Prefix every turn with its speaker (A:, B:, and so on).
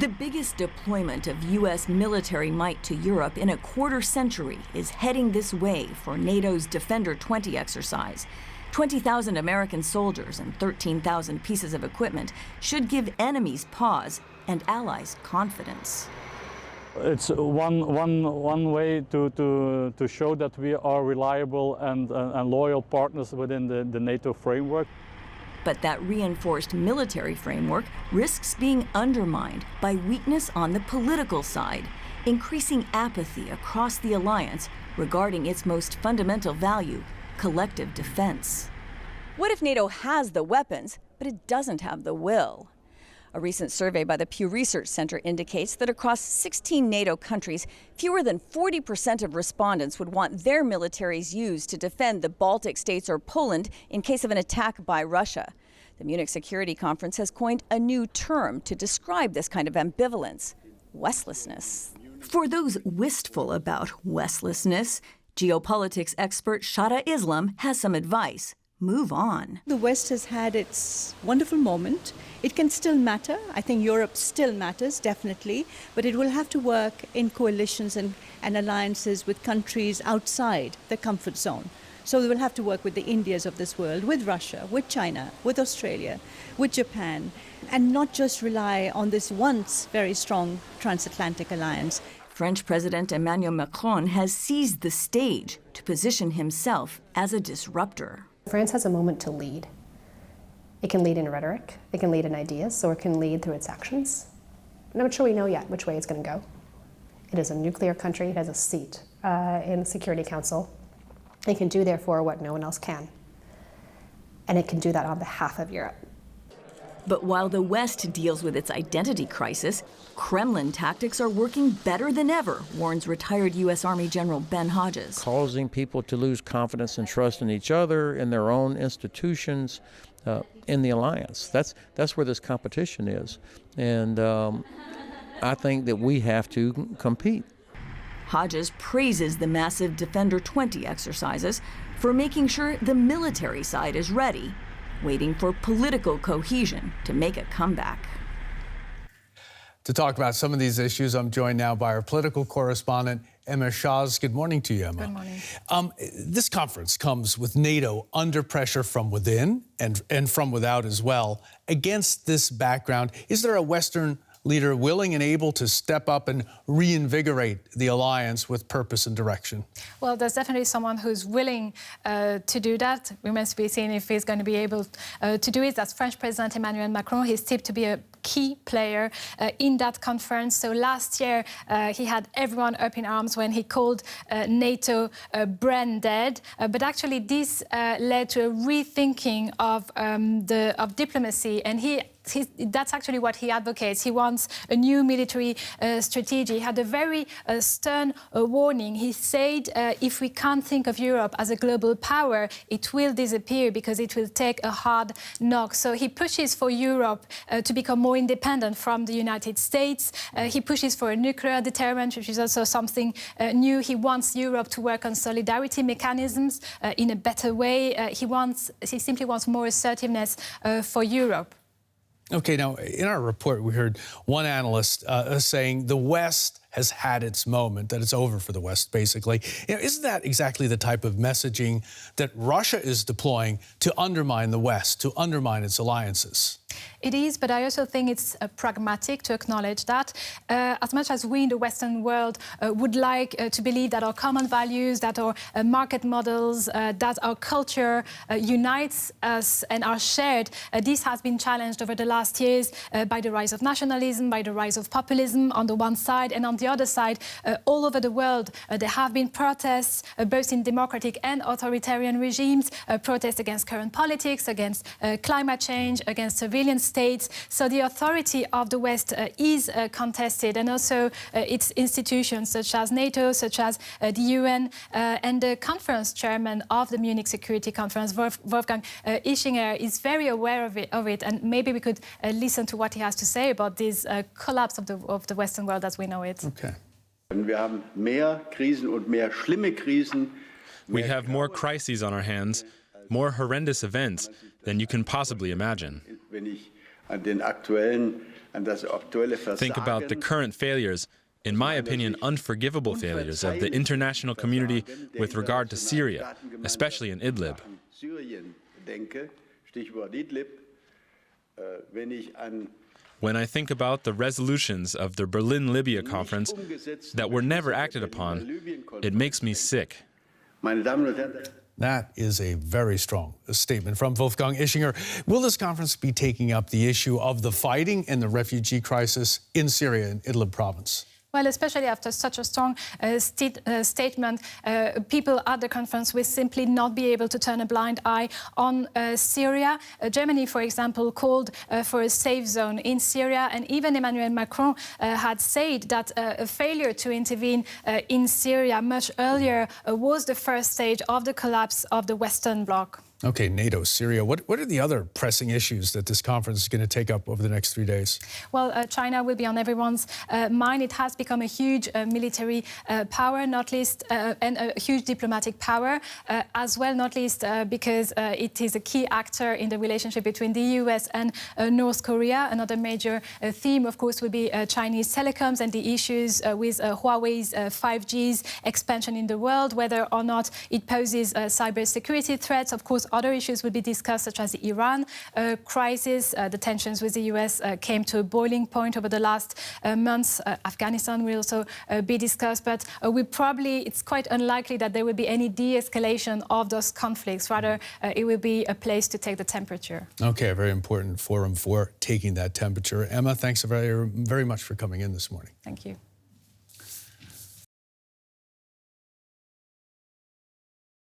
A: The biggest deployment of U.S. military might to Europe in a quarter century is heading this way for NATO's Defender 20 exercise. 20,000 American soldiers and 13,000 pieces of equipment should give enemies pause and allies confidence.
B: It's one way to show that we are reliable and loyal partners within the NATO framework.
A: But that reinforced military framework risks being undermined by weakness on the political side, increasing apathy across the alliance regarding its most fundamental value, collective defense. What if NATO has the weapons, but it doesn't have the will? A recent survey by the Pew Research Center indicates that across 16 NATO countries, fewer than 40% of respondents would want their militaries used to defend the Baltic states or Poland in case of an attack by Russia. The Munich Security Conference has coined a new term to describe this kind of ambivalence: Westlessness. For those wistful about Westlessness, geopolitics expert Shada Islam has some advice. Move on.
C: The West has had its wonderful moment. It can still matter. I think Europe still matters, definitely, but it will have to work in coalitions and alliances with countries outside the comfort zone. So we will have to work with the Indias of this world, with Russia, with China, with Australia, with Japan, and not just rely on this once very strong transatlantic alliance.
A: French President Emmanuel Macron has seized the stage to position himself as a disruptor.
D: France has a moment to lead. It can lead in rhetoric, it can lead in ideas, or it can lead through its actions. I'm not sure we know yet which way it's going to go. It is a nuclear country, it has a seat in the Security Council. It can do, therefore, what no one else can. And it can do that on behalf of Europe.
A: But while the West deals with its identity crisis, Kremlin tactics are working better than ever, warns retired U.S. Army General Ben Hodges.
E: Causing people to lose confidence and trust in each other, in their own institutions, in the alliance. That's where this competition is. And I think that we have to compete.
A: Hodges praises the massive Defender 20 exercises for making sure the military side is ready, waiting for political cohesion to make a comeback.
F: To talk about some of these issues, I'm joined now by our political correspondent, Emma Shahs. Good morning to you, Emma.
G: Good morning.
F: This conference comes with NATO under pressure from within and from without as well. Against this background, is there a Western leader willing and able to step up and reinvigorate the alliance with purpose and direction?
G: Well, there's definitely someone who's willing to do that. We must be seeing if he's going to be able to do it. That's French President Emmanuel Macron. He's tipped to be a key player in that conference. So last year, he had everyone up in arms when he called NATO brain dead. But actually, this led to a rethinking of diplomacy, and that's actually what he advocates. He wants a new military strategy. He had a very stern warning. He said, if we can't think of Europe as a global power, it will disappear because it will take a hard knock. So he pushes for Europe to become more independent from the United States. He pushes for a nuclear deterrent, which is also something new. He wants Europe to work on solidarity mechanisms in a better way. He simply wants more assertiveness for Europe.
F: Okay, now, in our report, we heard one analyst saying the West has had its moment, that it's over for the West, basically. You know, isn't that exactly the type of messaging that Russia is deploying to undermine the West, to undermine its alliances?
G: It is, but I also think it's pragmatic to acknowledge that. As much as we in the Western world would like to believe that our common values, that our market models, that our culture unites us and are shared, this has been challenged over the last years by the rise of nationalism, by the rise of populism on the one side, and on the other side, all over the world, there have been protests, both in democratic and authoritarian regimes, protests against current politics, against climate change, against surveillance states. So the authority of the West is contested, and also its institutions such as NATO, such as the UN, and the conference chairman of the Munich Security Conference, Wolfgang Ischinger, is very aware of it, and maybe we could listen to what he has to say about this collapse of the Western world as we know it.
F: Okay.
H: We have more crises on our hands, more horrendous events than you can possibly imagine. Think about the current failures, in my opinion, unforgivable failures of the international community with regard to Syria, especially in Idlib. When I think about the resolutions of the Berlin-Libya conference that were never acted upon, it makes me sick.
F: That is a very strong statement from Wolfgang Ischinger. Will this conference be taking up the issue of the fighting and the refugee crisis in Syria in Idlib province?
G: Well, especially after such a strong statement, people at the conference will simply not be able to turn a blind eye on Syria. Germany, for example, called for a safe zone in Syria, and even Emmanuel Macron had said that a failure to intervene in Syria much earlier was the first stage of the collapse of the Western Bloc.
F: Okay, NATO, Syria. What are the other pressing issues that this conference is going to take up over the next 3 days?
G: Well, China will be on everyone's mind. It has become a huge military power, not least, and a huge diplomatic power as well, not least because it is a key actor in the relationship between the US and North Korea. Another major theme, of course, will be Chinese telecoms and the issues with Huawei's 5G's expansion in the world, whether or not it poses cybersecurity threats. Of course, other issues will be discussed, such as the Iran crisis. The tensions with the US came to a boiling point over the last months. Afghanistan will also be discussed, but it's quite unlikely that there will be any de-escalation of those conflicts. Rather, it will be a place to take the temperature.
F: Okay, a very important forum for taking that temperature. Emma, thanks very, very much for coming in this morning.
G: Thank you.